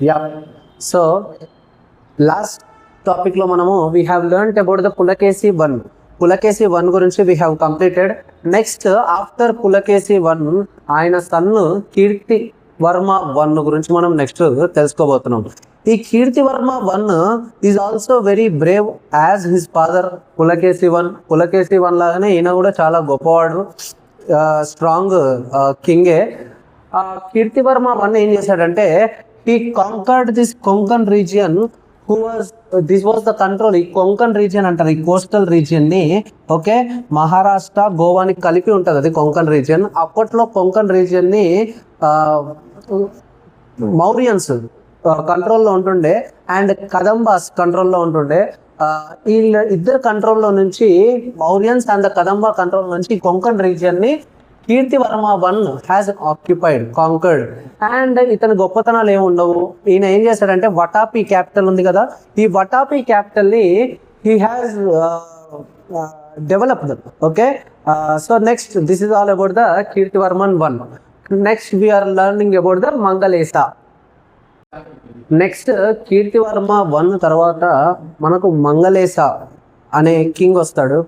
Yeah. So last టాపిక్లో మనము we have learned about the Pulakeshi one. Pulakeshi one గురించి we have completed. Next after Pulakeshi one ఆయన son Kirti Varma one గురించి మనం నెక్స్ట్ తెలుసుకోబోతున్నాం. ఈ Kirti Varma one is also very brave as his father Pulakeshi one. Pulakeshi one లాగానే ఈయన కూడా చాలా గొప్పవాడు, స్ట్రాంగ్ కింగే. కీర్తి వర్మ వన్ ఏం చేశాడంటే he conquered this Konkan region, this was the control. ఈ కొంకన్ రీజియన్ అంటారు, ఈ కోస్టల్ రీజియన్ ని. ఓకే, మహారాష్ట్ర గోవాని కలిపి ఉంటుంది అది కొంకన్ రీజియన్. అప్పట్లో కొంకన్ రీజియన్ ని మౌరియన్స్ కంట్రోల్లో ఉంటుండే అండ్ కదంబాస్ కంట్రోల్లో ఉంటుండే. వీళ్ళ ఇద్దరు కంట్రోల్లో నుంచి, మౌరియన్స్ అండ్ కదంబా కంట్రోల్ నుంచి కొంకన్ రీజియన్ ని Kirti Varma one has occupied, conquered. And ఇతని గొప్పతనాలు ఏమి ఉండవు. ఈయన ఏం చేశాడంటే వటాపి క్యాపిటల్ ఉంది కదా, ఈ వటాపి క్యాపిటల్ ని he has developed. Okay, so next this is all about the Kirti Varman one. Next we are learning about the Mangalesha. Next Kirti Varma one తర్వాత మనకు మంగళేశ అనే కింగ్ వస్తాడు,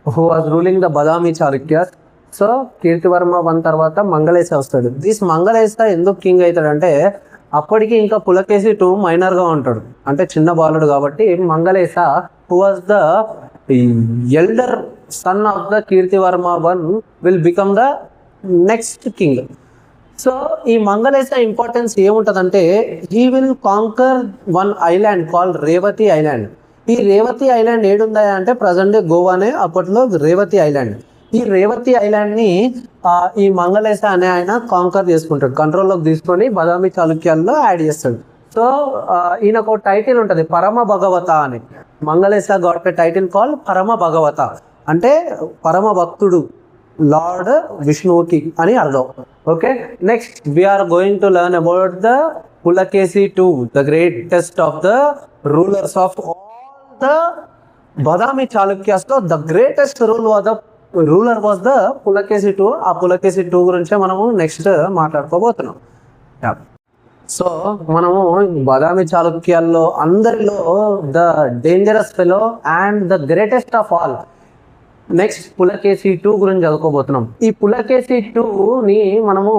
who was ruling the Badami Chalukyas. So Kirti Varma one తర్వాత మంగళేశ వస్తాడు. దిస్ మంగళేశ ఎందుకు కింగ్ అవుతాడంటే అప్పటికి ఇంకా పులకేసి టూ మైనర్గా ఉంటాడు, అంటే చిన్న బాలుడు. కాబట్టి Mangalesha who was the elder son of the Kirti Varma one will become the next king. So ఈ మంగళేశ ఇంపార్టెన్స్ ఏముంటుందంటే he will conquer one island called Revati island. ఈ రేవతి ఐలాండ్ ఏడుందా అంటే ప్రజెంట్ గోవానే, అప్పట్లో రేవతి ఐలాండ్. ఈ రేవతి ఐలాండ్ని ఈ మంగళేశ అనే ఆయన కాంకర్ చేసుకుంటాడు, కంట్రోల్లోకి తీసుకొని బదామి చాళుక్యాల్లో యాడ్ చేస్తాడు. సో ఈయనకు టైటిల్ ఉంటుంది పరమ భగవత అని. Mangalesha got a title call Parama Bhagavata, అంటే పరమ భక్తుడు, లార్డ్ విష్ణువుకి అని అర్థం. Okay, next we are going to learn about the Pulakeshi two, the greatest of the rulers of all the Badami చాళుక్యాస్లో the greatest ruler was the Pulakeshi two. ఆ పులకేసి టూ గురించే మనము నెక్స్ట్ మాట్లాడుకోబోతున్నాం. సో మనము బదామి చాళుక్యాల్లో అందరిలో the dangerous fellow and the greatest of all next Pulakeshi two గురించి చదువుకోబోతున్నాం. ఈ పులకేసి టూని మనము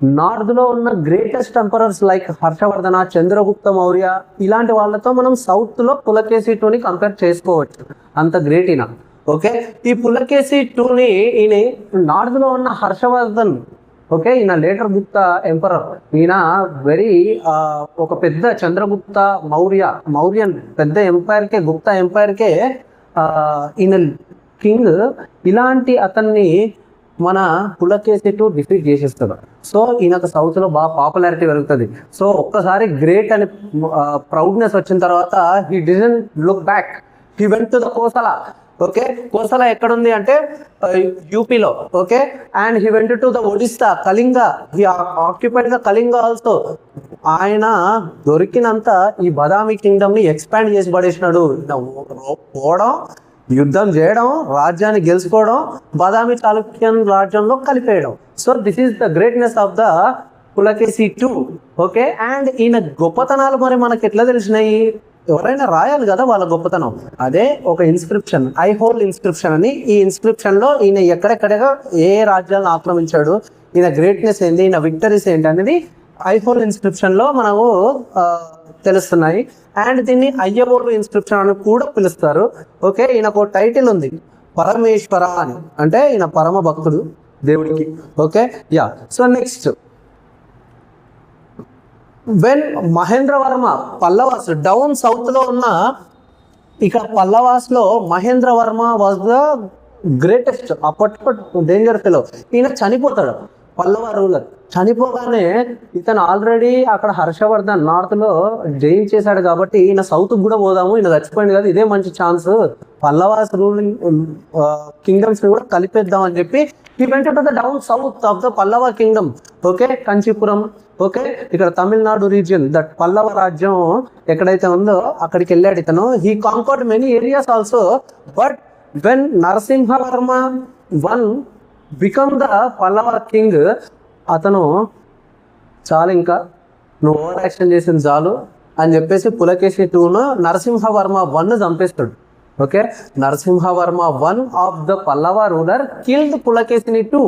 నార్త్లో ఉన్న greatest emperors like Harshavardhana, Chandragupta Maurya ఇలాంటి వాళ్ళతో మనం సౌత్లో పులకేసి టూని కంపేర్ చేసుకోవచ్చు, అంత గ్రేట్ ఈయన. ఓకే, ఈ పులకేసి టూని ఈయన నార్త్లో ఉన్న హర్షవర్ధన్, ఓకే, ఈయన లేటర్ గుప్త ఎంపరర్. ఈయన వెరీ ఒక పెద్ద చంద్రగుప్త మౌర్యన్ పెద్ద ఎంపైర్కే, గుప్త ఎంపైర్కే ఈయన కింగ్. ఇలాంటి అతన్ని మన పులకేసి టూ డిఫీట్ చేసేస్తాడు. సో ఈయనకు సౌత్లో బాగా పాపులారిటీ పెరుగుతుంది. సో ఒక్కసారి గ్రేట్ అని ప్రౌడ్నెస్ వచ్చిన తర్వాత he didn't look back, he went to the Kosala. Okay, Kosala ఎక్కడుంది అంటే యూపీలో. Okay, and he went to the Odisha, Kalinga. He occupied the Kalinga also. ఆయన దొరికినంత ఈ బదామి కింగ్డమ్ని ఎక్స్పాండ్ చేసి పడేసినాడు. పోవడం, యుద్ధం చేయడం, రాజ్యాన్ని గెలుచుకోవడం, బదామి చాళుక్యన్ రాజ్యంలో కలిపేయడం. So this is the greatness of the Pulakeshi two. Okay, and ఈయన గొప్పతనాలు మరి మనకి ఎట్లా తెలిసినాయి? ఎవరైనా రాయాలి కదా వాళ్ళ గొప్పతనం. అదే ఒక ఇన్స్క్రిప్షన్, ఐ హోల్ ఇన్స్క్రిప్షన్ అని. ఈ ఇన్స్క్రిప్షన్లో ఈయన ఎక్కడెక్కడగా ఏ రాజ్యాలను ఆక్రమించాడు, ఈయన గ్రేట్నెస్ ఏంటి, ఈయన విక్టరీస్ ఏంటి అనేది ఐ హోల్ ఇన్స్క్రిప్షన్లో మనకు తెలుస్తున్నాయి. అండ్ దీన్ని అయ్యవోలు ఇన్స్క్రిప్షన్ అని కూడా పిలుస్తారు. ఓకే, ఈయనకు టైటిల్ ఉంది పరమేశ్వర అని, అంటే ఈయన పరమ భక్తుడు దేవుడికి. Okay, ya. So next when Mahendravarma Pallavas down సౌత్లో ఉన్న ఇక్కడ పల్లవాస్లో మహేంద్రవర్మ వాజ్ ద గ్రేటెస్ట్, అప్పట్లో డేంజర్ ఫెలో. ఈయన చనిపోతాడు, పల్లవ రూలర్. చనిపోగానే ఇతను ఆల్రెడీ అక్కడ హర్షవర్ధన్ నార్త్లో జయించేశాడు కాబట్టి ఈయన సౌత్కి కూడా పోదాము, ఈయన చచ్చిపోయింది కదా, ఇదే మంచి ఛాన్స్, పల్లవాస్ రూలింగ్ కింగ్డమ్స్ని కూడా కలిపేద్దాం అని చెప్పి he went to the down south of the Pallava kingdom. Okay, Kanchipuram. Okay, ఇక్కడ తమిళనాడు రీజియన్, దట్ పల్లవ రాజ్యం ఎక్కడైతే ఉందో అక్కడికి వెళ్ళాడు ఇతను. He conquered many areas also. But when Narasimhavarma one become the Pallava king, అతను చాలా ఇంకా నువ్వు ఓవర్ యాక్షన్ చేసిన చాలు అని చెప్పేసి పులకేశి 2ను నరసింహవర్మ 1 చంపేస్తాడు. Okay, Narasimhavarma 1 of the Pallava ruler killed Pulakeshin 2.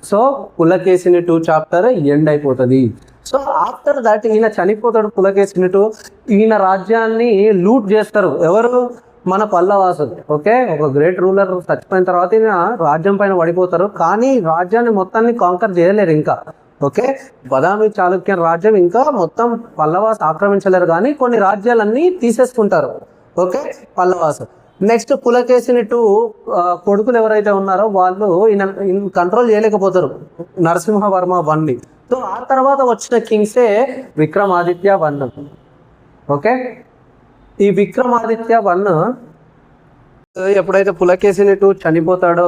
So Pulakeshin 2 chapter end అయిపోతుంది. సో ఆఫ్టర్ దట్ ఈయన చనిపోతాడు పులకేశిని 2. ఈయన రాజ్యాన్ని లూట్ చేస్తారు ఎవరు? మన పల్లవాసులు. ఓకే, ఒక గ్రేట్ రూలర్ చచ్చిపోయిన తర్వాత ఈయన రాజ్యం పైన పడిపోతారు, కానీ రాజ్యాన్ని మొత్తాన్ని కాంకర్ చేయలేరు ఇంకా. ఓకే, బదామి చాళుక్య రాజ్యం ఇంకా మొత్తం పల్లవాస్ ఆక్రమించలేరు, కానీ కొన్ని రాజ్యాలన్నీ తీసేసుకుంటారు. ఓకే, పల్లవాసు. నెక్స్ట్ పులకేశిని 2 కొడుకులు ఎవరైతే ఉన్నారో వాళ్ళు ఈయన కంట్రోల్ చేయలేకపోతారు నరసింహవర్మ 1ని. సో ఆ తర్వాత వచ్చిన కింగ్సే విక్రమాదిత్య 1. ఓకే, ఈ విక్రమాదిత్య 1 ఎప్పుడైతే పులకేశిని 2 చనిపోతాడో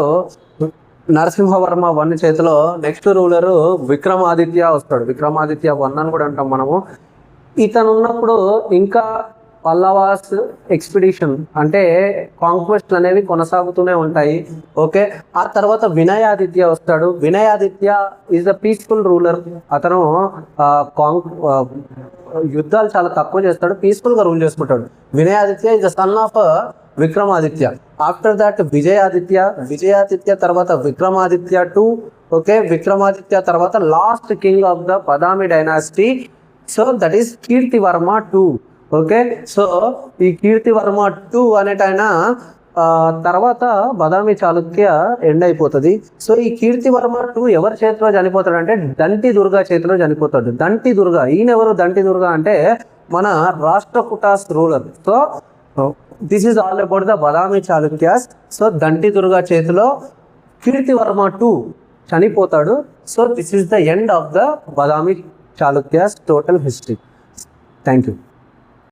నరసింహవర్మ 1 చేతిలో నెక్స్ట్ రూలరు విక్రమాదిత్య వస్తాడు. విక్రమాదిత్య 1 అని కూడా అంటాం మనము. ఇతను ఉన్నప్పుడు ఇంకా పల్లవాస్ ఎక్స్పిడిషన్ అంటే కాంక్వెస్ట్ అనేవి కొనసాగుతూనే ఉంటాయి. ఓకే, ఆ తర్వాత వినయాదిత్య వస్తాడు. Vinayaditya is a peaceful ruler. అతను యుద్ధాలు చాలా తక్కువ చేస్తాడు, పీస్ఫుల్ గా రూల్ చేసుకుంటాడు. Vinayaditya is the son of Vikramaditya. After that Vijayaditya తర్వాత విక్రమాదిత్య 2. ఓకే, విక్రమాదిత్య తర్వాత last king of the Badami dynasty. So that is Kirtivarma 2. Okay, so ఈ కీర్తివర్మ 2 అనేటైనా తర్వాత బదామి చాళుక్య ఎండ్ అయిపోతుంది. సో ఈ కీర్తివర్మ 2 ఎవరి చేతిలో చనిపోతాడు అంటే దంటి దుర్గా చేతిలో చనిపోతాడు. దంటి దుర్గా, ఈయన ఎవరు? దంటి దుర్గా అంటే మన Rashtrakutas ruler. So this is all about the Badami Chalukyas. So Danti Durga చేతిలో కీర్తివర్మ 2 చనిపోతాడు. So this is the end of the Badami Chalukyas total history. Thank you.